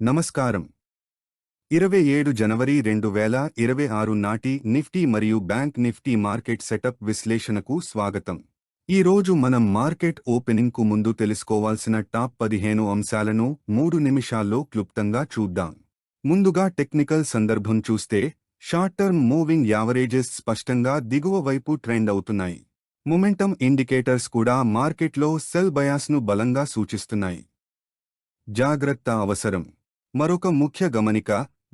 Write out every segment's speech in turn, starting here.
నమస్కారం. 27 జనవరి 2026 నాటి నిఫ్టీ మరియు బ్యాంక్ నిఫ్టీ మార్కెట్ సెటప్ విశ్లేషణకు స్వాగతం. ఈ రోజు మనం మార్కెట్ ఓపెనింగ్కు ముందు తెలుసుకోవాల్సిన టాప్ 15 అంశాలను 3 నిమిషాల్లో క్లుప్తంగా చూద్దాం. ముందుగా టెక్నికల్ సందర్భం చూస్తే షార్ట్ టర్మ్ మూవింగ్ యావరేజెస్ స్పష్టంగా దిగువ వైపు ట్రెండ్ అవుతున్నాయి. మొమెంటం ఇండికేటర్స్ కూడా మార్కెట్లో సెల్ బయాస్ను బలంగా సూచిస్తున్నాయి. జాగ్రత్త అవసరం. మరొక ముఖ్య గమనిక,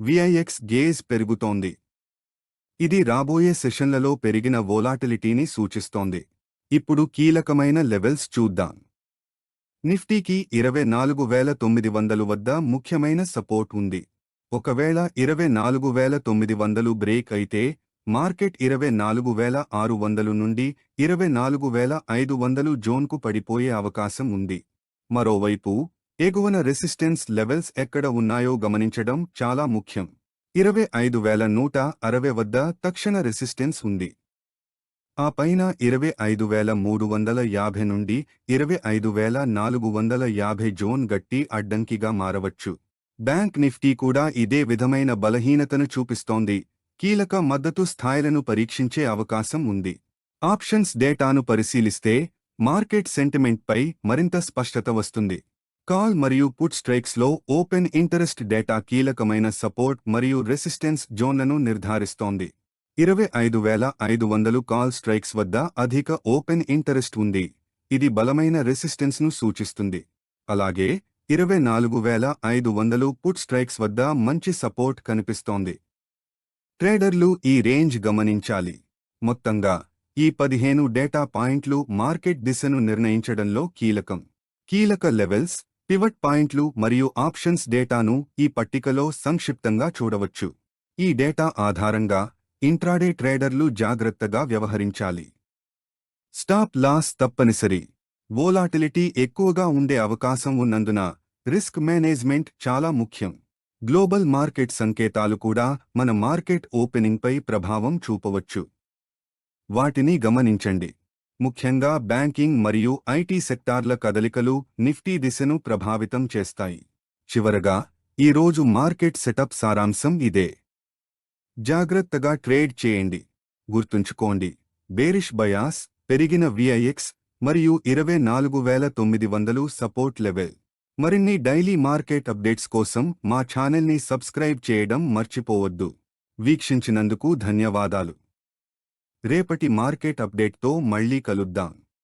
విఐఎక్స్ గేజ్ పెరుగుతోంది. ఇది రాబోయే సెషన్లలో పెరిగిన వోలాటిలిటీని సూచిస్తోంది. ఇప్పుడు కీలకమైన లెవెల్స్ చూద్దాం. నిఫ్టీకి 24,900 వద్ద ముఖ్యమైన సపోర్ట్ ఉంది. ఒకవేళ 24,900 బ్రేక్ అయితే మార్కెట్ 24,600 నుండి 24,500 జోన్కు పడిపోయే అవకాశం ఉంది. మరోవైపు ఎగువన రెసిస్టెన్స్ లెవెల్స్ ఎక్కడ ఉన్నాయో గమనించడం చాలా ముఖ్యం. 25,160 వద్ద తక్షణ రెసిస్టెన్స్ ఉంది. ఆ పైన 25,350 నుండి 25,450 జోన్ గట్టి అడ్డంకిగా మారవచ్చు. బ్యాంక్ నిఫ్టీ కూడా ఇదే విధమైన బలహీనతను చూపిస్తోంది. కీలక మద్దతు స్థాయిలను పరీక్షించే అవకాశం ఉంది. ఆప్షన్స్ డేటాను పరిశీలిస్తే మార్కెట్ సెంటిమెంట్పై మరింత స్పష్టత వస్తుంది. కాల్ మరియు పుట్ స్ట్రైక్స్లో ఓపెన్ ఇంటరెస్ట్ డేటా కీలకమైన సపోర్ట్ మరియు రెసిస్టెన్స్ జోన్లను నిర్ధారిస్తోంది. 25,500 కాల్ స్ట్రైక్స్ వద్ద అధిక ఓపెన్ ఇంటరెస్ట్ ఉంది. ఇది బలమైన రెసిస్టెన్స్ను సూచిస్తుంది. అలాగే 24,500 పుట్ స్ట్రైక్స్ వద్ద మంచి సపోర్ట్ కనిపిస్తోంది. ట్రేడర్లు ఈ రేంజ్ గమనించాలి. మొత్తంగా ఈ 15 డేటా పాయింట్లు మార్కెట్ దిశను నిర్ణయించడంలో కీలకం. కీలక లెవెల్స్, పివట్ పాయింట్లు మరియు ఆప్షన్స్ డేటాను ఈ పట్టికలో సంక్షిప్తంగా చూడవచ్చు. ఈ డేటా ఆధారంగా ఇంట్రాడే ట్రేడర్లు జాగ్రత్తగా వ్యవహరించాలి. స్టాప్ లాస్ తప్పనిసరి. వోలాటిలిటీ ఎక్కువగా ఉండే అవకాశం ఉన్నందున రిస్క్ మేనేజ్మెంట్ చాలా ముఖ్యం. గ్లోబల్ మార్కెట్ సంకేతాలు కూడా మన మార్కెట్ ఓపెనింగ్పై ప్రభావం చూపవచ్చు. వాటిని గమనించండి. ముఖ్యంగా బ్యాంకింగ్ మరియు ఐటీ సెక్టార్ల కదలికలు నిఫ్టీ దిశను ప్రభావితం చేస్తాయి. చివరగా ఈరోజు మార్కెట్ సెటప్ సారాంశం ఇదే. జాగ్రత్తగా ట్రేడ్ చేయండి. గుర్తుంచుకోండి, బేరిష్ బయాస్, పెరిగిన విఐఎక్స్ మరియు 24,900 సపోర్ట్ లెవెల్. మరిన్ని డైలీ మార్కెట్ అప్డేట్స్ కోసం మా ఛానల్ని సబ్స్క్రైబ్ చేయడం మర్చిపోవద్దు. వీక్షించినందుకు ధన్యవాదాలు. రేపటి మార్కెట్ అప్డేట్తో మళ్ళీ కలుద్దాం.